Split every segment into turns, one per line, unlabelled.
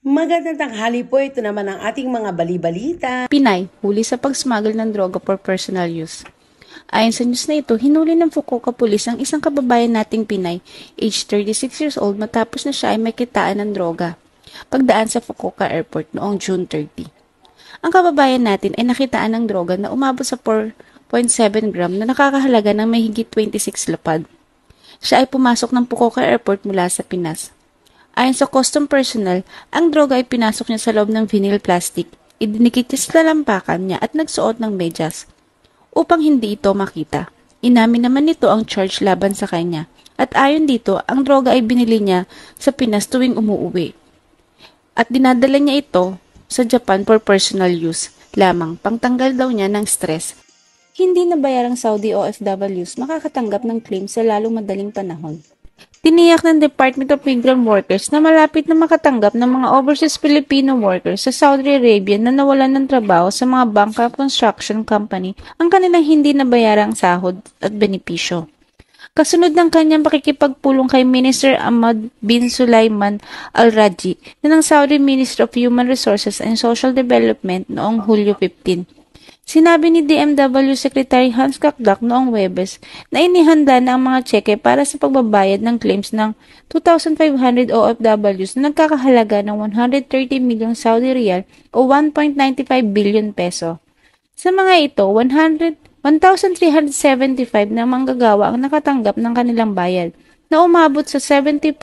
Magandang tanghali po, ito naman ang ating mga bali-balita.
Pinay, huli sa pag-smuggle ng droga for personal use. Ayon sa news na ito, hinuli ng Fukuoka Police ang isang kababayan nating Pinay, age 36 years old matapos na siya ay makitaan ng droga. Pagdaan sa Fukuoka Airport noong June 30. Ang kababayan natin ay nakitaan ng droga na umabot sa 4.7 gram na nakakahalaga ng may higit 26 lapad. Siya ay pumasok ng Fukuoka Airport mula sa Pinas. Ayon sa custom personnel, ang droga ay pinasok niya sa loob ng vinyl plastic, idinikit niya sa talampakan niya at nagsuot ng medyas upang hindi ito makita. Inamin naman nito ang charge laban sa kanya at ayon dito, ang droga ay binili niya sa Pinas tuwing umuuwi at dinadala niya ito sa Japan for personal use lamang pangtanggal daw niya ng stress. Hindi na bayarang Saudi OFWs makakatanggap ng claim sa lalong madaling panahon. Tiniyak ng Department of Migrant Workers na malapit na makatanggap ng mga overseas Filipino workers sa Saudi Arabia na nawalan ng trabaho sa mga bangka construction company ang kanilang hindi nabayarang sahod at benepisyo. Kasunod ng kanyang pakikipagpulong kay Minister Ahmad bin Sulaiman Al-Raji na ng Saudi Ministry of Human Resources and Social Development noong Hulyo 15. Sinabi ni DMW Secretary Hans Kakdak noong Huwebes na inihanda na ang mga tseke para sa pagbabayad ng claims ng 2,500 OFWs na nagkakahalaga ng 130 milyong Saudi Riyal o 1.95 billion peso. Sa mga ito, 1,375 na manggagawa ang nakatanggap ng kanilang bayad na umabot sa 70.6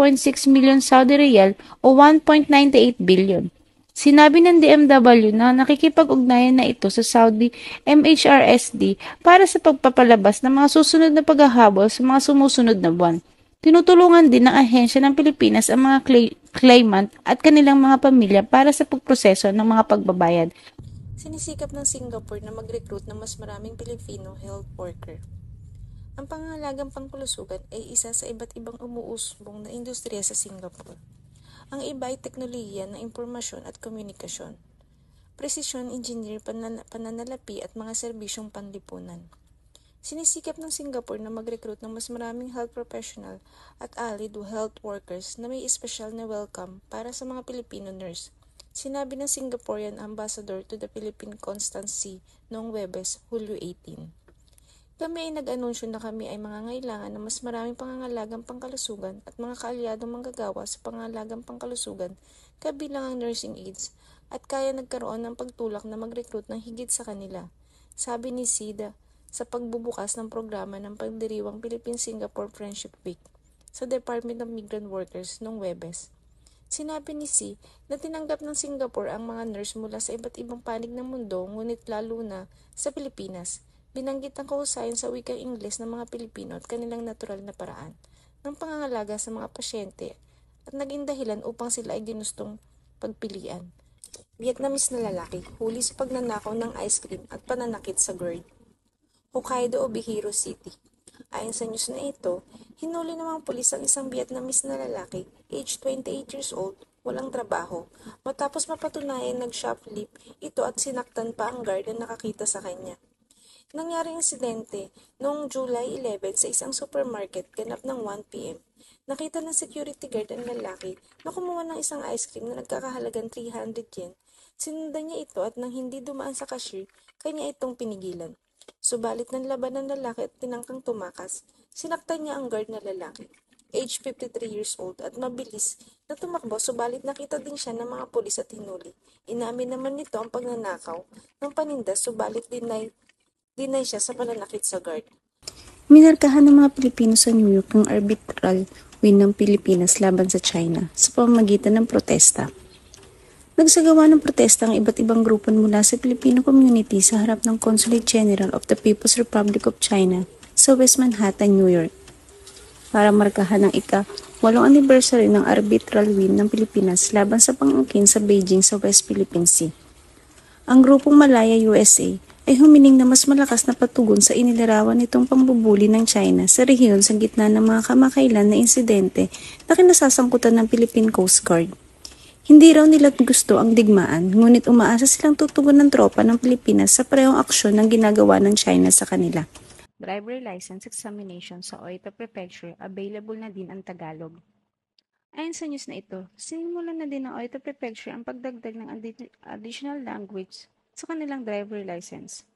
milyon Saudi Riyal o 1.98 billion. Sinabi ng DMW na nakikipag-ugnayan na ito sa Saudi MHRSD para sa pagpapalabas ng mga susunod na paghahabol sa mga sumusunod na buwan. Tinutulungan din ng ahensya ng Pilipinas ang mga claimant at kanilang mga pamilya para sa pagproseso ng mga pagbabayad.
Sinisikap ng Singapore na mag-recruit ng mas maraming Pilipino health worker. Ang pangangalagang pangkulusugan ay isa sa iba't ibang umuusbong na industriya sa Singapore. Ang iba ay teknolohiya ng impormasyon at komunikasyon, presisyon, engineer, pananalapi at mga serbisyong panlipunan. Sinisikap ng Singapore na mag-recruit ng mas maraming health professional at allied health workers na may espesyal na welcome para sa mga Filipino nurse. Sinabi ng Singaporean Ambassador to the Philippine Constancy noong Huwebes, Hulyo 18. Kami ay nag-anunsyo na kami ay mangangailangan ng mas maraming pangangalagang pangkalusugan at mga kaalyadong manggagawa sa pangangalagang pangkalusugan kabilang ang nursing aides at kaya nagkaroon ng pagtulak na mag-recruit ng higit sa kanila, sabi ni Sida sa pagbubukas ng programa ng pagdiriwang Philippine-Singapore Friendship Week sa Department of Migrant Workers noong Huwebes. Sinabi ni Si na tinanggap ng Singapore ang mga nurse mula sa iba't ibang panig ng mundo ngunit lalo na sa Pilipinas. Binanggit ang kahusayan sa wikang Ingles ng mga Pilipino at kanilang natural na paraan ng pangangalaga sa mga pasyente at naging dahilan upang sila ay ginustong pagpilian. Vietnamese na lalaki huli sa pagnanakaw ng ice cream at pananakit sa GERD. Hokkaido o Bihiro City. Ayon sa news na ito, hinuli ng mga pulis ang isang Vietnamese na lalaki, age 28 years old, walang trabaho, matapos mapatunayan nag-shoplift ito at sinaktan pa ang guard na nakakita sa kanya. Nangyaring insidente noong July 11 sa isang supermarket ganap ng 1 p.m. Nakita ng security guard ang lalaki na kumuha ng isang ice cream na nagkakahalagang 300 yen. Sinundan niya ito at nang hindi dumaan sa cashier, kanya itong pinigilan. Subalit ng laban ng lalaki at tinangkang tumakas, sinaktan niya ang guard na lalaki, age 53 years old at mabilis na tumakbo subalit nakita din siya ng mga pulis at hinuli. Inamin naman nito ang pagnanakaw ng paninda subalit dinay siya sa pananakit sa guard.
Minarkahan ng mga Pilipino sa New York ang arbitral win ng Pilipinas laban sa China sa pamamagitan ng protesta. Nagsagawa ng protesta ang iba't ibang grupo mula sa Filipino community sa harap ng Consulate General of the People's Republic of China sa West Manhattan, New York, para markahan ang ika-8 anniversary ng arbitral win ng Pilipinas laban sa pangangkin sa Beijing sa West Philippine Sea. Ang grupong Malaya USA ay humiling na mas malakas na patugon sa inilarawan nitong pambubuli ng China sa rehiyon sa gitna ng mga kamakailan na insidente na kinasasangkutan ng Philippine Coast Guard. Hindi raw nila gusto ang digmaan, ngunit umaasa silang tutugon ng tropa ng Pilipinas sa parehong aksyon ng ginagawa ng China sa kanila. Driver license examination sa Oita Prefecture, available na din ang Tagalog. Ayon sa news na ito, sinimulan na din ng Oito Prefecture ang pagdagdag ng additional language sa kanilang driver license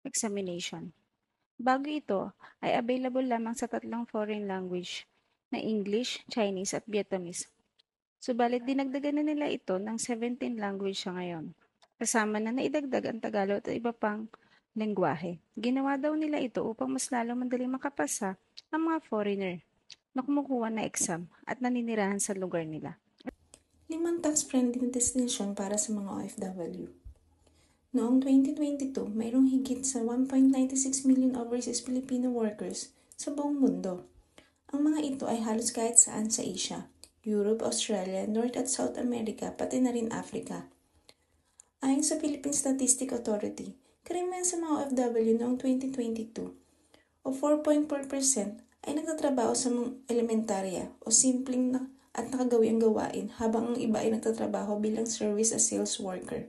examination. Bago ito ay available lamang sa 3 foreign language na English, Chinese at Vietnamese. Subalit dinagdagan na nila ito ng 17 language sa ngayon. Kasama na naidagdag ang Tagalog at iba pang lengguwahe. Ginawa daw nila ito upang mas lalong madaling makapasa ang mga foreigner na kumukuha na exam at naninirahan sa lugar nila.
5 tax-friendly na destinasyon para sa mga OFW. Noong 2022, mayroong higit sa 1.96 million overseas Filipino workers sa buong mundo. Ang mga ito ay halos kahit saan sa Asia, Europe, Australia, North at South America, pati na rin Africa. Ayon sa Philippine Statistics Authority, karamihan sa mga OFW noong 2022 o 4.4% ay nagtatrabaho sa mga elementarya o simpleng at nakagawi ang gawain habang ang iba ay nagtatrabaho bilang service as sales worker.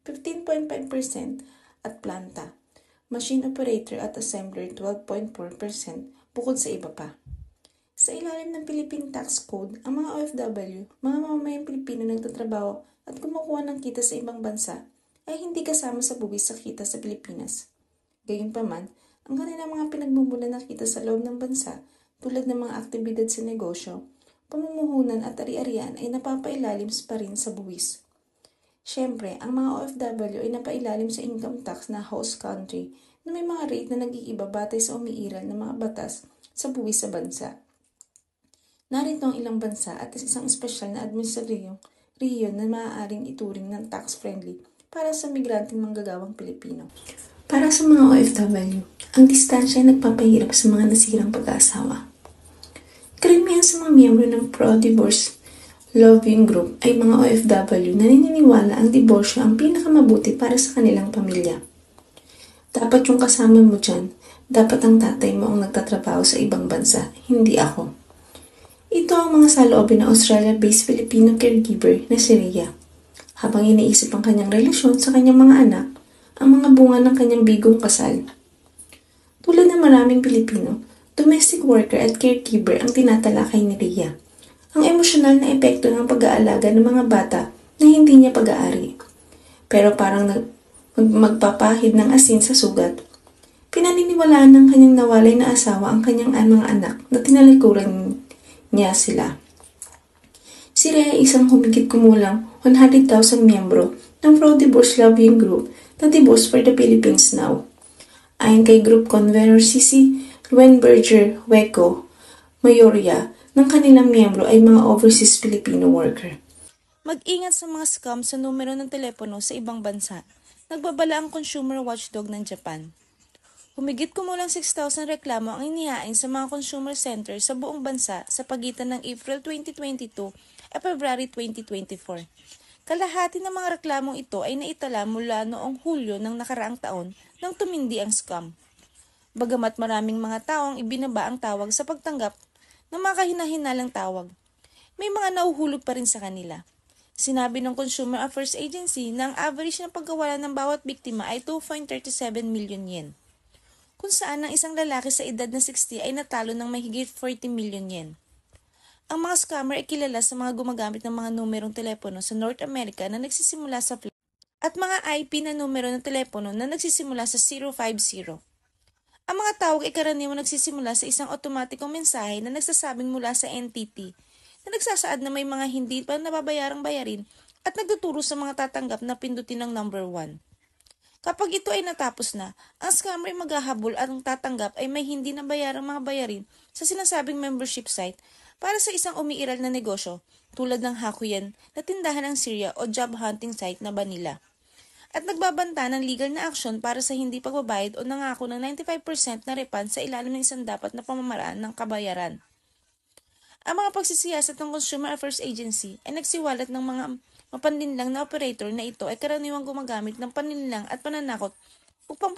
15.5% at planta, machine operator at assembler 12.4% bukod sa iba pa. Sa ilalim ng Philippine Tax Code, ang mga OFW, mga mamamayang Pilipino nagtatrabaho at kumukuha ng kita sa ibang bansa ay hindi kasama sa buwis sa kita sa Pilipinas. Gayunpaman, ang kanilang mga pinagmumulan na kita sa loob ng bansa tulad ng mga aktibidad sa negosyo, pamumuhunan at ari-arian ay napapailalim pa rin sa buwis. Siyempre, ang mga OFW ay napailalim sa income tax na host country na may mga rate na nag-iiba batay sa umiiral ng mga batas sa buwis sa bansa. Narito ang ilang bansa at isang espesyal na administrasyong riyon na maaaring ituring ng tax-friendly para sa migranteng manggagawang Pilipino. Para sa mga OFW, ang distansya ay nagpapahirap sa mga nasirang pag-aasawa. Karamihan sa mga miyembro ng pro-divorce lobbying group ay mga OFW na naniniwala ang diborsyo ang pinakamabuti para sa kanilang pamilya. Dapat yung kasama mo dyan, dapat ang tatay mo ang nagtatrabaho sa ibang bansa, hindi ako. Ito ang mga saloobin ng Australia-based Filipino caregiver na si Rhea. Habang iniisip ang kanyang relasyon sa kanyang mga anak, ang mga bunga ng kanyang bigong kasal. Tulad ng maraming Pilipino, domestic worker at caregiver ang tinatalakay ni Rhea. Ang emosyonal na epekto ng pag-aalaga ng mga bata na hindi niya pag-aari. Pero parang magpapahid ng asin sa sugat. Pinaniniwalaan ng kanyang nawalay na asawa ang kanyang mga anak na tinalikuran niya sila. Si Rhea ay isang humigit kumulang 100,000 miyembro ng pro-divorce lobbying group na Divorce for the Philippines Now. Ayon kay group convener Cici Luenberger Hueco Mayoria, ng kanilang miyembro ay mga overseas Filipino worker. Mag-ingat sa mga scam sa numero ng telepono sa ibang bansa. Nagbabala ang consumer watchdog ng Japan. Humigit kumulang 6,000 reklamo ang inihain sa mga consumer centers sa buong bansa sa pagitan ng April 2022 at February 2024. Kalahati ng mga reklamong ito ay naitala mula noong Hulyo ng nakaraang taon nang tumindi ang scam. Bagamat maraming mga tao ang ibinaba ang tawag sa pagtanggap ng mga kahinahinalang tawag, may mga nauhulog pa rin sa kanila. Sinabi ng Consumer Affairs Agency na ang average na pagkawala ng bawat biktima ay 2.37 million yen, kung saan ang isang lalaki sa edad na 60 ay natalo ng mahigit 40 million yen. Ang mga scammer ay kilala sa mga gumagamit ng mga numerong telepono sa North America na nagsisimula sa at mga IP na numero ng telepono na nagsisimula sa 050. Ang mga tawag ay karaniwang nagsisimula sa isang otomatikong mensahe na nagsasabing mula sa entity na nagsasaad na may mga hindi pa nababayarang bayarin at nagtuturo sa mga tatanggap na pindutin ng number 1. Kapag ito ay natapos na, ang scammer ay maghahabol at ang tatanggap ay may hindi nabayarang mga bayarin sa sinasabing membership site para sa isang umiiral na negosyo tulad ng Hakuyen na tindahan ng Syria o job hunting site na Banila. At nagbabanta ng legal na aksyon para sa hindi pagbabayad o nangako ng 95% na refund sa ilalim ng isang dapat na pamamaraan ng kabayaran. Ang mga pagsisiyasat ng Consumer Affairs Agency ay nagsiwalat ng mga mapanlinlang na operator na ito ay karaniwang gumagamit ng panlinlang at pananakot upang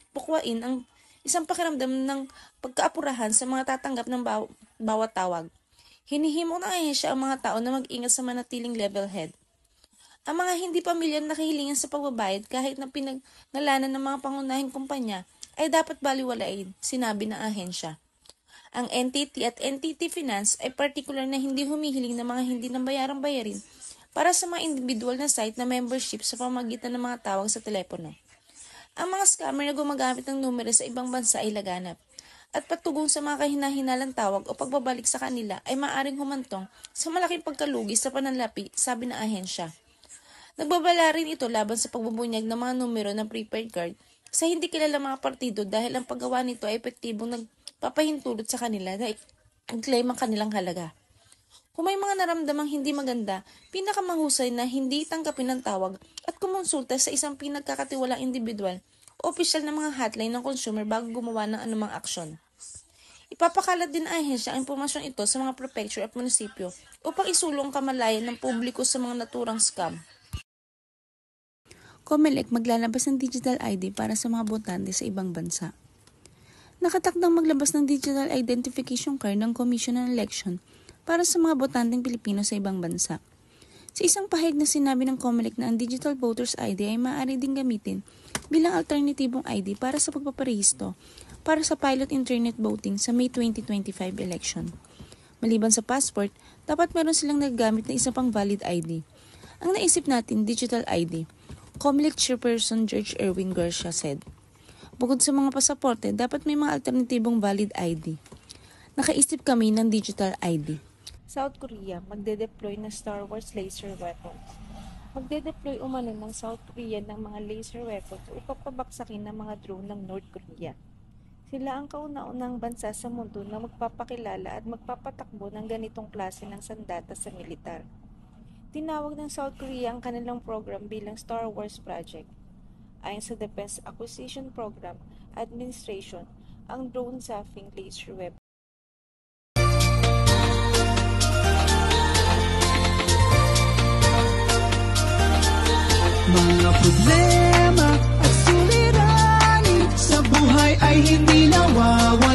pukwain ang isang pakiramdam ng pagkaapurahan sa mga tatanggap ng bawat tawag. Hinihimok ng ahensya ang mga tao na mag-ingat sa manatiling level head. Ang mga hindi pamilyar na kahilingan sa pagbabayad kahit na pinagngalanan ng mga pangunahing kumpanya ay dapat baliwalain, sinabi ng ahensya. Ang NTT at NTT Finance ay particular na hindi humihiling ng mga hindi nambayarang bayarin para sa mga individual na site na membership sa pamamagitan ng mga tawag sa telepono. Ang mga scammer na gumagamit ng numero sa ibang bansa ay laganap, at patugong sa mga kahinahinalang tawag o pagbabalik sa kanila ay maaaring humantong sa malaking pagkalugi sa pananlapi, sabi ng ahensya. Nagbabala rin ito laban sa pagbubunyag ng mga numero ng prepaid card sa hindi kilala mga partido dahil ang paggawa nito ay epektibong nagpapahintulot sa kanila na i-claim ang kanilang halaga. Kung may mga naramdamang hindi maganda, pinakamahusay na hindi tanggapin ang tawag at kumonsulta sa isang pinagkakatiwalang individual o opisyal na mga hotline ng consumer bago gumawa ng anumang aksyon. Ipapakalat din ang ahensya ang impormasyon ito sa mga prefecture at munisipyo upang isulong kamalayan ng publiko sa mga naturang scam.
COMELEC maglalabas ng digital ID para sa mga botante sa ibang bansa. Nakatakdang maglabas ng digital identification card ng Commission on Election para sa mga botanteng Pilipino sa ibang bansa. Sa isang pahayag na sinabi ng COMELEC na ang digital voters ID ay maaari din gamitin bilang alternatibong ID para sa pagpaparehistro para sa pilot internet voting sa May 2025 election. Maliban sa passport, dapat meron silang nagagamit na isa pang valid ID. Ang naisip natin, digital ID. COMELEC Chairperson George Erwin Garcia said, bukod sa mga pasaporte, dapat may mga alternatibong valid ID. Nakaisip kami ng digital ID.
South Korea magde-deploy ng Star Wars laser weapons. Magde-deploy umano ng South Korea ng mga laser weapons upang pabaksakin ng mga drone ng North Korea. Sila ang kauna-unang bansa sa mundo na magpapakilala at magpapatakbo ng ganitong klase ng sandata sa militar. Tinawag ng South Korea ang kanilang program bilang Star Wars Project. Ayon sa Defense Acquisition Program Administration, ang drone zapping laser weapon
mga problema at suliranin sa buhay ay hindi nawawala.